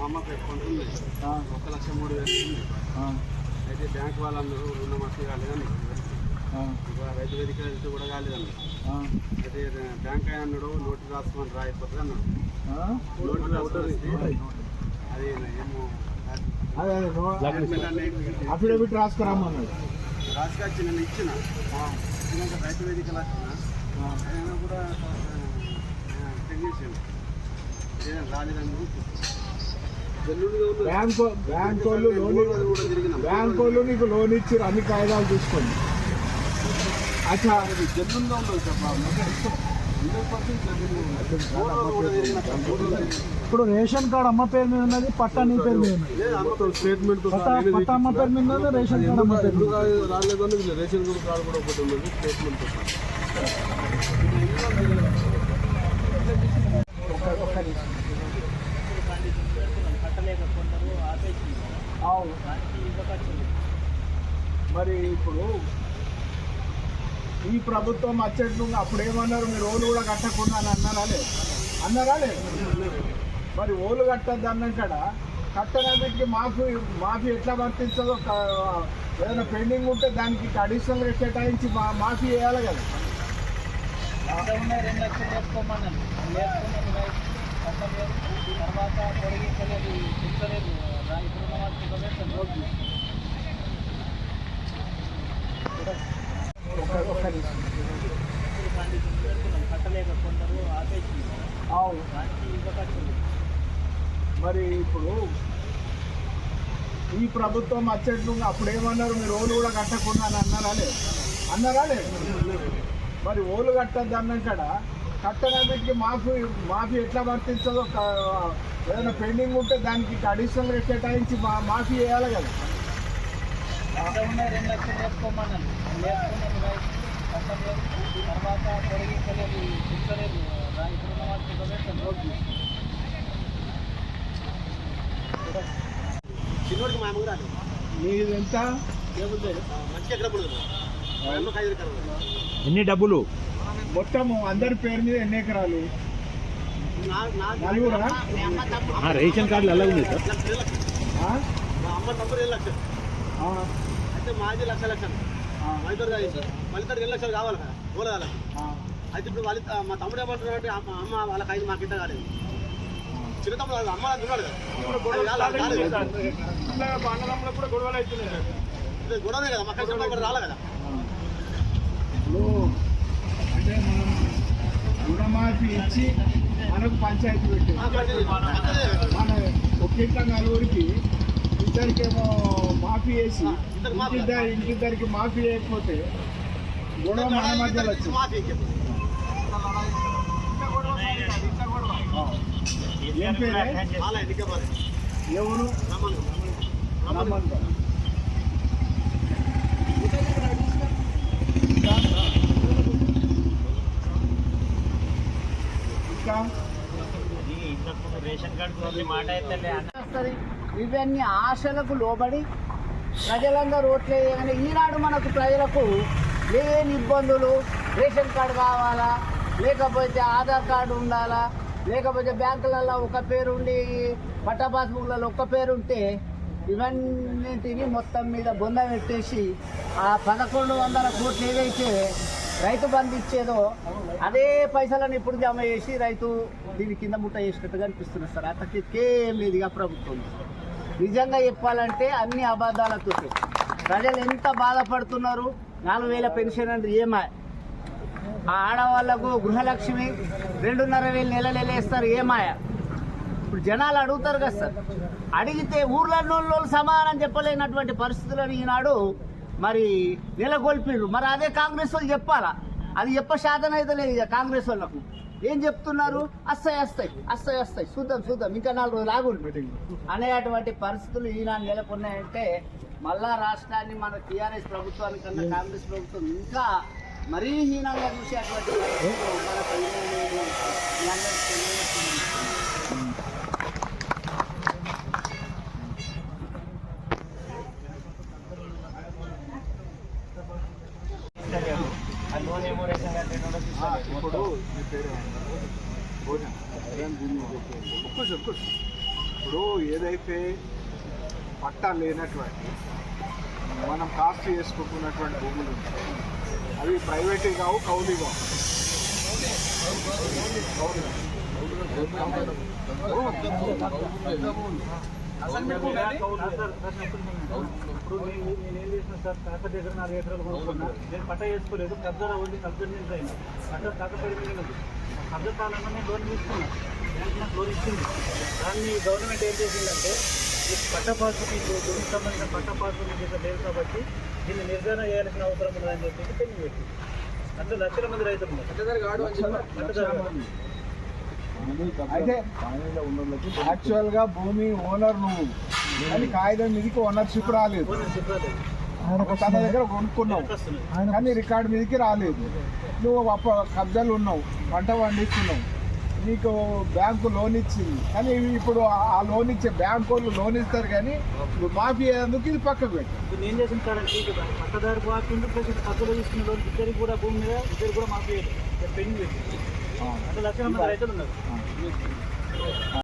మా అమ్మకి అకౌంట్ ఉంది 1,03,000 అయితే బ్యాంక్ వాళ్ళందరూ రుణమాఫీ కాలేదని రైతు వేదిక వెళ్తే కూడా కాలేదండి. అయితే బ్యాంక్ ఆయన అన్నాడు నోటు రాసుకోమని రాయిపోతుంది అన్నాడు. నోటు రాసుకొని అది ఏమో అఫిడవిట్ రాసుకురామన్నాడు. రాసుకొచ్చి నేను ఇచ్చిన రైతు వేదికలు వచ్చిన ఆయన కూడా టెక్నీషియన్ రాలేదని బ్యాంక్ వాళ్ళు నీకు లోన్ ఇచ్చారు, అన్ని కాయిదాలు తీసుకోండి. అచ్చా జన్నుగా ఉండదు సార్. ఇప్పుడు రేషన్ కార్డు అమ్మ పేరు మీద ఉన్నది, పట్టా నీ పేరు మీద ఉన్నది. స్టేట్మెంట్ పట్టా అమ్మ పేరు మీద ఉన్నది, రేషన్ కార్డు అమ్మ పేరు మీద రాలేదని రేషన్ కార్డు కూడా ఒకటి ఉన్నది స్టేట్మెంట్. మరి ఇప్పుడు ఈ ప్రభుత్వం వచ్చేట్లు అప్పుడు ఏమన్నారు, మీరు ఓలు కూడా కట్టకుండా అని అన్నారా లేదు? మరి ఓలు కట్టద్దు అన్నాక కట్టడానికి మాఫీ ఎట్లా వర్తించదో, ఏదైనా పెండింగ్ ఉంటే దానికి అడిషనల్గా కేటాయించి మాఫీ చేయాలి కదా. 2 లక్షలు వేసుకోమన్నాను, తర్వాత పొడిగించలేదు, ఇచ్చలేదు. కట్టలేక కొందరు ఆపేసి మరి ఇప్పుడు ఈ ప్రభుత్వం వచ్చేట్లు అప్పుడు ఏమన్నారు, మీరు ఓలు కూడా కట్టకుండా అని అన్నారా లేదు? మరి ఓలు కట్టద్దు అన్నాక కట్టడానికి మాఫీ ఎట్లా వర్తించదో, ఏదైనా పెండింగ్ ఉంటే దానికి అడిషనల్గా కేటాయించి మాఫీ చేయాలి కదా. 2 లక్షలు వేసుకోమన్నాను, తర్వాత పొడిగించలేదు, ఇచ్చలేదు. మీది ఎంత? ఎన్ని డబ్బులు మొత్తము అందరి పేరు మీద ఎన్ని ఎకరాలు? నలుగురా? రేషన్ కార్డులు ఎలా ఉంది సార్? మా అమ్మ తమ్ముడు 7 లక్షలు అయితే మాది లక్షలు మళ్ళీ 7 లక్షలు కావాలి కదా పోలేదా. అయితే ఇప్పుడు వాళ్ళ మా తమ్ముడు ఏమంటున్నాడు అంటే అమ్మ వాళ్ళకి 5 మాకు ఇంత కాలేదు. చిన్న తమ్ముడు అమ్మ ఉన్నాడు కదా, గొడవనే కదా మాకు కూడా రాలే కదా. అంటే మనం రుణమాఫీ ఇచ్చి మనకు పంచాయతీ పెట్టి మన ఒక్కింట నలుగురికి ఇద్దరికేమో మాఫీ వేసి ఇంటిద్దరికి మాఫీ చేయకపోతే గొడవ మన మధ్యలో వచ్చింది. ఏం పేరే? ఎవరు? రేషన్ కార్డు మాట అయితే ఇవన్నీ ఆశలకు లోబడి ప్రజలందరూ ఓట్లు వేయగానే ఈనాడు మనకు ప్రజలకు లేని ఇబ్బందులు, రేషన్ కార్డు కావాలా, లేకపోతే ఆధార్ కార్డు ఉండాలా, లేకపోతే బ్యాంకులలో ఒక పేరు ఉండి పట్టా పాస్బుక్లలో ఒక్క పేరు ఉంటే ఇవన్నింటినీ మొత్తం మీద బొంద పెట్టేసి ఆ 1100 కోట్లు ఏదైతే రైతు బంధు ఇచ్చేదో అదే పైసలను ఇప్పుడు జమ చేసి రైతు దీని కింద ముట్ట చేసినట్టుగా అనిపిస్తున్నారు సార్. అతకేం లేదు ఇక ప్రభుత్వం. నిజంగా చెప్పాలంటే అన్ని అబద్ధాలతో ప్రజలు ఎంత బాధపడుతున్నారు. 4,000 పెన్షన్ అంటే ఏమా, ఆ ఆడవాళ్లకు గృహలక్ష్మి 2,500 నెలలు వేస్తారు ఏమాయా. ఇప్పుడు జనాలు అడుగుతారు కదా సార్, అడిగితే ఊర్లలో సమాధానం చెప్పలేనటువంటి పరిస్థితులను ఈనాడు మరి నెలకొల్పిండ్రు. మరి అదే కాంగ్రెస్ వాళ్ళు చెప్పాలా? అది చెప్ప శాతం అయితే లేదు ఇక కాంగ్రెస్ వాళ్ళకు. ఏం చెప్తున్నారు? వస్తాయి చూద్దాం ఇంకా 4 రోజులు ఆగుండి అనేటువంటి పరిస్థితులు ఈనాడు నెలకొన్నాయంటే మళ్ళా రాష్ట్రాన్ని మన టీఆర్ఎస్ ప్రభుత్వానికన్నా కాంగ్రెస్ ప్రభుత్వం ఇంకా మరీ హీనంగా చూసేటువంటి ఇప్పుడు ఇప్పుడు ఏదైతే పట్టా లేనటువంటి మనం కాస్ట్ చేసుకుంటున్నటువంటి భూములు ఉంటాయి అవి ప్రైవేట్ కావు కౌలు కావు. ఇప్పుడు నేనేం చేసిన సార్ కాక దగ్గర 4 ఎకరాలు కొనుక్కున్నా, నేను పట్ట చేసుకోలేదు, కబ్జా ఉండి కబ్జా మీద అయింది, పట్ట కాకపోయి మిగిలినది కబ్జా కాలంలో నేను లోన్ తీసుకున్నా, బ్యాంక్ నాకు లోన్ ఇచ్చింది. దాన్ని గవర్నమెంట్ ఏం చేసిందంటే ఈ పట్ట పాసుకి గురికి సంబంధించిన పట్ట పాసులు దగ్గర లేదు కాబట్టి దీన్ని నిర్ధారణ చేయాల్సిన అవసరం ఉన్నదని చెప్పేసి పెండింగ్ పెట్టింది. అట్లా లక్షల మంది రైతులు ఉన్నారు. అయితే యాక్చువల్గా భూమి ఓనర్ నువ్వు, కానీ కాగితం మీదకి ఓనర్షిప్ రాలేదు. తన దగ్గర కొనుక్కున్నావు కానీ రికార్డు మీదకి రాలేదు. నువ్వు కబ్జాలు ఉన్నావు, పంట పండిస్తున్నావు, నీకు బ్యాంకు లోన్ ఇచ్చింది. కానీ ఇప్పుడు ఆ లోన్ ఇచ్చే బ్యాంకు వాళ్ళు లోన్ ఇస్తారు కానీ మాఫీ అయ్యేందుకు ఇది పక్కకు పెట్టి నేను చేసిన కాదండి పట్టదారు బాగుంది ప్లస్ పక్కలో తీసుకున్న లోన్ ఇద్దరికి కూడా భూమి మీద ఇద్దరు కూడా మాఫీ పెండింగ్ పెట్టి అంటే లక్షల మంది రైతులు ఉన్నారు.